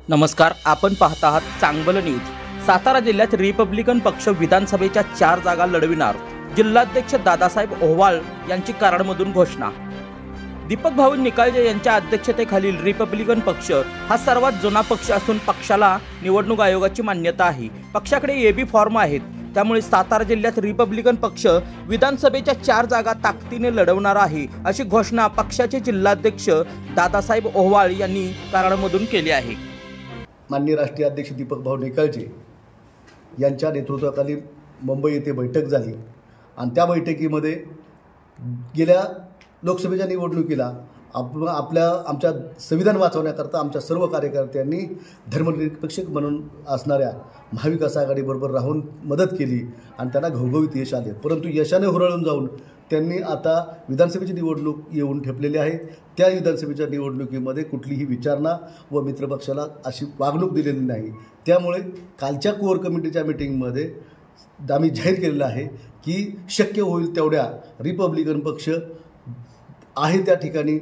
नमस्कार, आपण पाहत आहात चांगलं न्यूज। सातारा जिल्ह्यात रिपब्लिकन पक्ष विधानसभेच्या 4 जागा लढविणार, जिल्हाध्यक्ष दादासाहेब ओव्हाळ यांची कराडमधून घोषणा। दीपक भाऊ निकाळजे यांच्या अध्यक्षतेखालील रिपब्लिकन पक्ष हा सर्वात जुना पक्ष असून पक्षाला निवडणूक आयोगाची मान्यता आहे। पक्षाकडे एबी फॉर्म आहेत, त्यामुळे सातारा जिल्ह्यात रिपब्लिकन पक्ष विधानसभेच्या 4 जागा ताकदीने लढवणार आहे, अशी घोषणा पक्षाचे जिल्हाध्यक्ष दादासाहेब ओव्हाळ यांनी कराडमधून केली आहे। माननीय राष्ट्रीय अध्यक्ष दीपक भाऊ निकाळजे यांच्या नेतृत्वाखाली मुंबई येथे बैठक झाली आणि त्या बैठकीमध्ये गेल्या लोकसभेच्या निवडणुकीला आमच्या संविधान वाचवण्याकरता आमच्या सर्व कार्यकर्त्यांनी धर्मनिरपेक्ष म्हणून असणाऱ्या महाविकास आघाडीबरोबर राहून मदत केली आणि त्यांना घवघवीत यश आले। परंतु यशाने हुरळून जाऊन त्यांनी आता विधानसभेची निवडणूक येऊन ठेपलेली आहे। त्या विधानसभेच्या निवडणुकीमध्ये कुठलीही विचारणा व मित्रपक्षाला अशी वागणूक दिलेली नाही। त्यामुळे कालच्या कोअर कमिटीच्या मीटिंगमध्ये आम्ही जाहीर केलेलं आहे की शक्य होईल तेवढ्या रिपब्लिकन पक्ष आहे त्या ठिकाणी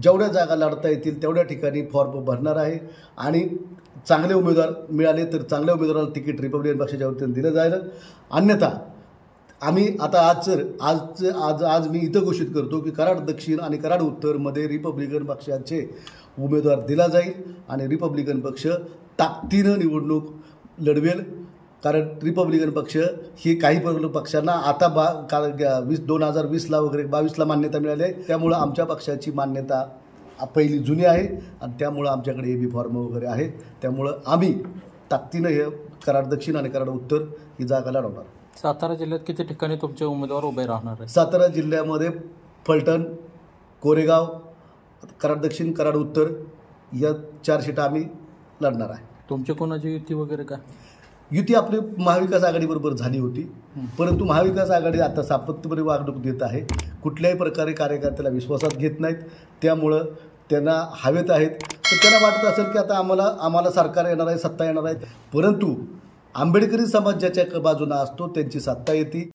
जेवढ्या जागा लढता येतील तेवढ्या ठिकाणी फॉर्म भरणार आहे आणि चांगले उमेदवार मिळाले तर चांगल्या उमेदवाराला तिकीट रिपब्लिकन पक्षाच्या वतीने दिलं जाईल। अन्यथा आम्ही आता आज मी इथं घोषित करतो की कराड दक्षिण आणि कराड उत्तरमध्ये रिपब्लिकन पक्षाचे उमेदवार दिला जाईल आणि रिपब्लिकन पक्ष ताकदीनं निवडणूक लढवेल। कारण रिपब्लिकन पक्ष ही काही पक्षांना आता 2020ला वगैरे 22ला मान्यता मिळाली आहे, त्यामुळं आमच्या पक्षाची मान्यता पहिली जुनी आहे आणि त्यामुळं आमच्याकडे एबी फॉर्म वगैरे आहे। त्यामुळं आम्ही ताकदीनं हे कराड दक्षिण आणि कराड उत्तर ही जागा लढवणार। सातारा जिल्ह्यात किती ठिकाणी तुमचे उमेदवार उभे राहणार आहेत? सातारा जिल्ह्यामध्ये फलटण, कोरेगाव, कराड दक्षिण, कराड उत्तर या 4 सीटा आम्ही लढणार आहे। तुमच्या कोणाची युती वगैरे काय? युती आपली महाविकास आघाडीबरोबर झाली होती, परंतु महाविकास आघाडी आता सातत्याने वागणूक देत आहे, कुठल्याही प्रकारे कार्यकर्त्याला विश्वासात घेत नाहीत। त्यामुळं त्यांना हवेत आहेत तर त्यांना वाटत असेल की आता आम्हाला सरकार येणार आहे, सत्ता येणार आहे, परंतु आंबेडकरी समाज ज्याच्या बाजूने असतो त्यांची सत्ता येते।